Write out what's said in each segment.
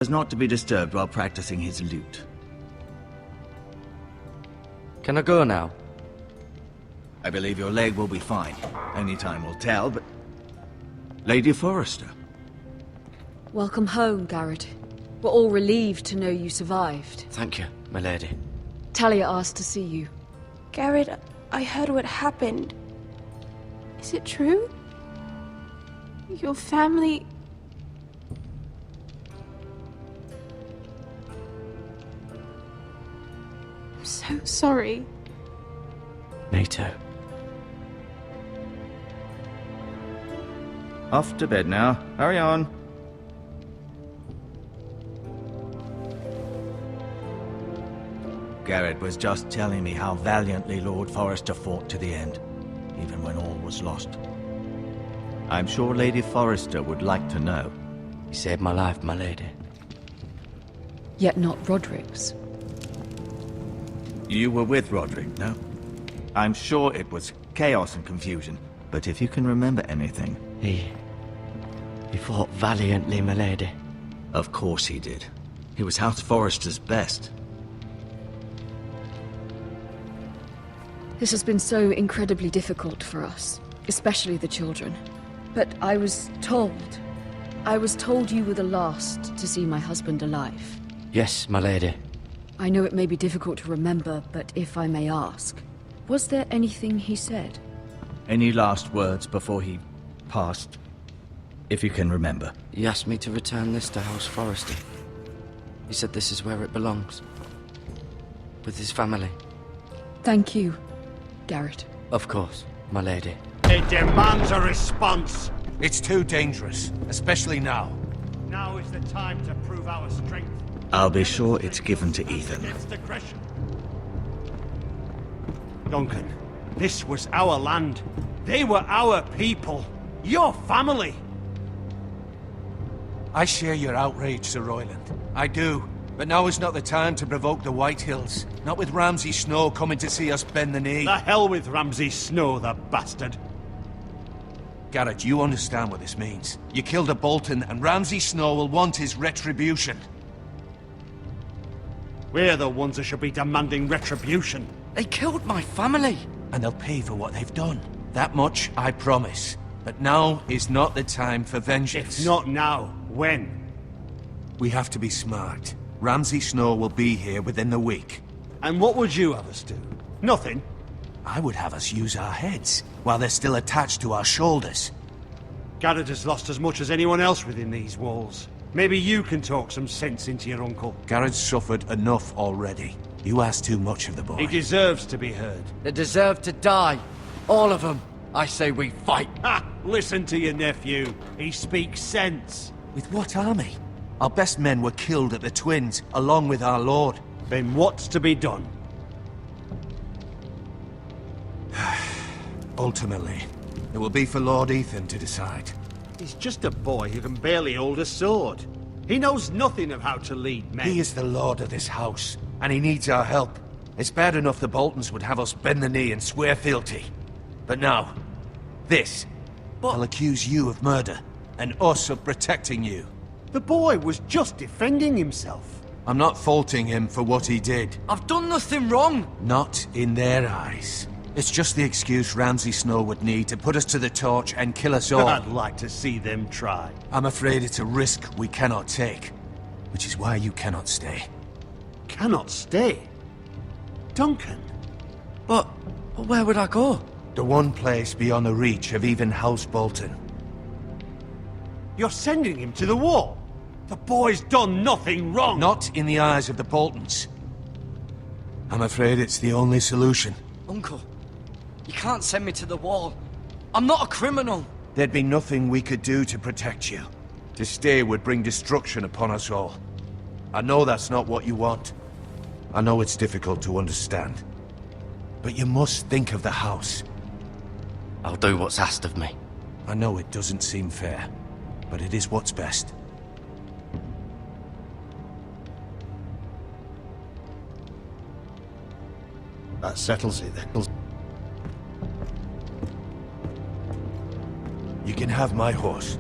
is not to be disturbed while practicing his lute. Can I go now? I believe your leg will be fine. Only time will tell, but... Lady Forrester. Welcome home, Garrett. We're all relieved to know you survived. Thank you, my lady. Talia asked to see you. Garrett, I heard what happened. Is it true? Your family... I'm so sorry. Me too. Off to bed now. Hurry on. Garrett was just telling me how valiantly Lord Forrester fought to the end, even when all was lost. I'm sure Lady Forrester would like to know. You saved my life, my lady. Yet not Roderick's. You were with Roderick, no? I'm sure it was chaos and confusion, but if you can remember anything... He fought valiantly, my lady. Of course he did. He was House Forrester's best. This has been so incredibly difficult for us, especially the children. But I was told you were the last to see my husband alive. Yes, my lady. I know it may be difficult to remember, but if I may ask, was there anything he said? Any last words before he passed? If you can remember. He asked me to return this to House Forrester. He said this is where it belongs. With his family. Thank you, Garrett. Of course, my lady. It demands a response. It's too dangerous, especially now. Now is the time to prove our strength. I'll be sure it's given to Ethan. Against aggression. Duncan, this was our land. They were our people. Your family. I share your outrage, Sir Royland. I do. But now is not the time to provoke the Whitehills. Not with Ramsay Snow coming to see us bend the knee. The hell with Ramsay Snow, the bastard. Garrett, you understand what this means. You killed a Bolton, and Ramsay Snow will want his retribution. We're the ones that should be demanding retribution. They killed my family! And they'll pay for what they've done. That much I promise. But now is not the time for vengeance. If not now, when? We have to be smart. Ramsay Snow will be here within the week. And what would you have us do? Nothing? I would have us use our heads, while they're still attached to our shoulders. Garrett has lost as much as anyone else within these walls. Maybe you can talk some sense into your uncle. Garrett's suffered enough already. You ask too much of the boy. He deserves to be heard. They deserve to die. All of them. I say we fight. Ha! Listen to your nephew. He speaks sense. With what army? Our best men were killed at the Twins, along with our lord. Then what's to be done? Ultimately, it will be for Lord Ethan to decide. He's just a boy who can barely hold a sword. He knows nothing of how to lead men. He is the lord of this house, and he needs our help. It's bad enough the Boltons would have us bend the knee and swear fealty. But now, this. I'll accuse you of murder, and us of protecting you. The boy was just defending himself. I'm not faulting him for what he did. I've done nothing wrong! Not in their eyes. It's just the excuse Ramsay Snow would need to put us to the torch and kill us all. I'd like to see them try. I'm afraid it's a risk we cannot take, which is why you cannot stay. Cannot stay? Duncan? But where would I go? The one place beyond the reach of even House Bolton. You're sending him to the wall? The boy's done nothing wrong! Not in the eyes of the Boltons. I'm afraid it's the only solution. Uncle, you can't send me to the wall. I'm not a criminal. There'd be nothing we could do to protect you. To stay would bring destruction upon us all. I know that's not what you want. I know it's difficult to understand. But you must think of the house. I'll do what's asked of me. I know it doesn't seem fair, but it is what's best. That settles it then. You can have my horse,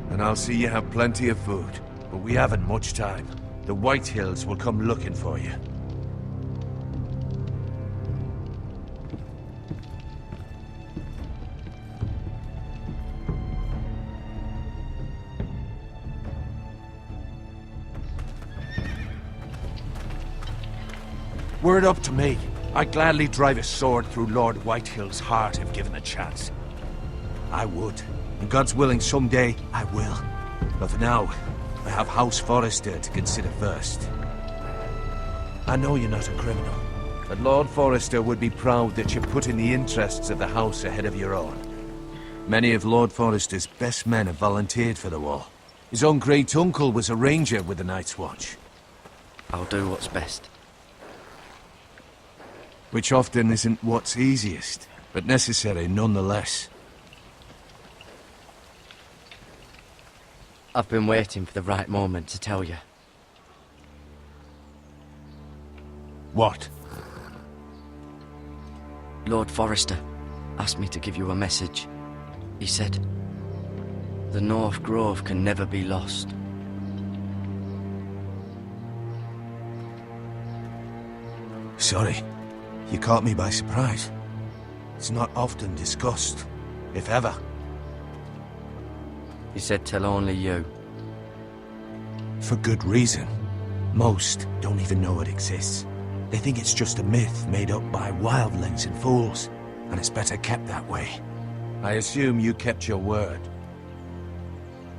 and I'll see you have plenty of food. But we haven't much time. The White Hills will come looking for you. Were it up to me, I'd gladly drive a sword through Lord Whitehill's heart if given a chance. I would. And God's willing, someday I will. But for now, I have House Forrester to consider first. I know you're not a criminal, but Lord Forrester would be proud that you're putting the interests of the house ahead of your own. Many of Lord Forrester's best men have volunteered for the Wall. His own great-uncle was a ranger with the Night's Watch. I'll do what's best. Which often isn't what's easiest, but necessary nonetheless. I've been waiting for the right moment to tell you. What? Lord Forrester asked me to give you a message. He said, the North Grove can never be lost. Sorry. You caught me by surprise. It's not often discussed, if ever. He said tell only you. For good reason. Most don't even know it exists. They think it's just a myth made up by wildlings and fools, and it's better kept that way. I assume you kept your word.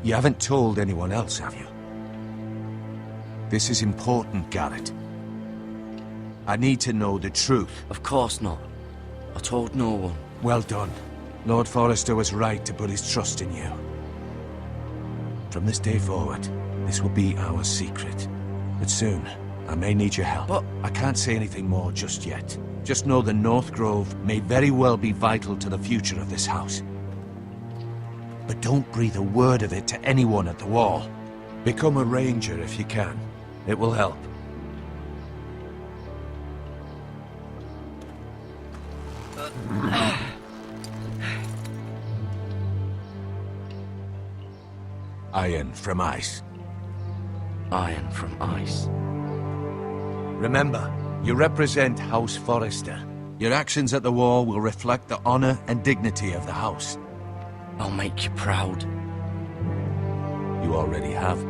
You haven't told anyone else, have you? This is important, Garrett. I need to know the truth. Of course not. I told no one. Well done. Lord Forrester was right to put his trust in you. From this day forward, this will be our secret. But soon, I may need your help. But I can't say anything more just yet. Just know the North Grove may very well be vital to the future of this house. But don't breathe a word of it to anyone at the Wall. Become a ranger if you can. It will help. Iron from ice. Iron from ice. Remember, you represent House Forrester. Your actions at the Wall will reflect the honor and dignity of the house. I'll make you proud. You already have.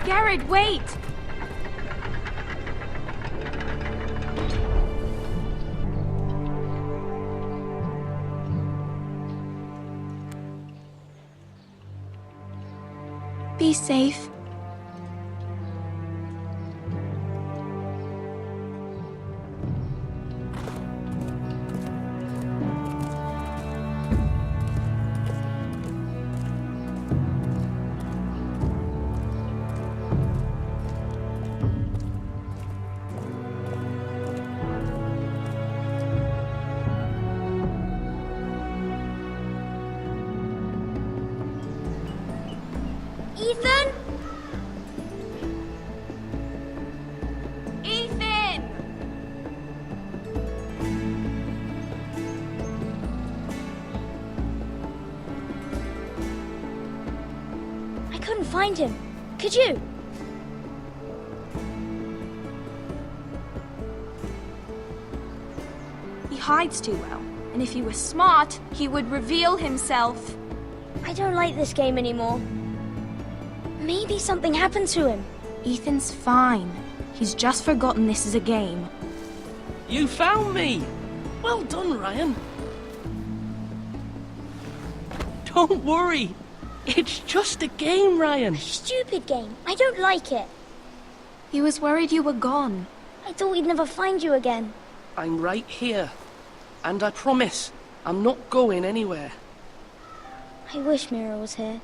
Garrett, wait! Be safe. Ethan? Ethan! I couldn't find him. Could you? He hides too well, and if he was smart, he would reveal himself. I don't like this game anymore. Maybe something happened to him. Ethan's fine. He's just forgotten this is a game. You found me! Well done, Ryan. Don't worry. It's just a game, Ryan. Stupid game. I don't like it. He was worried you were gone. I thought we'd never find you again. I'm right here. And I promise, I'm not going anywhere. I wish Mira was here.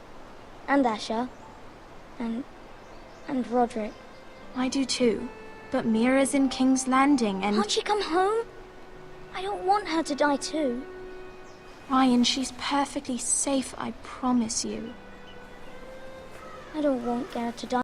And Asher. And Roderick. I do too. But Mira's in King's Landing and... Can't she come home? I don't want her to die too. Ryan, she's perfectly safe, I promise you. I don't want Geralt to die.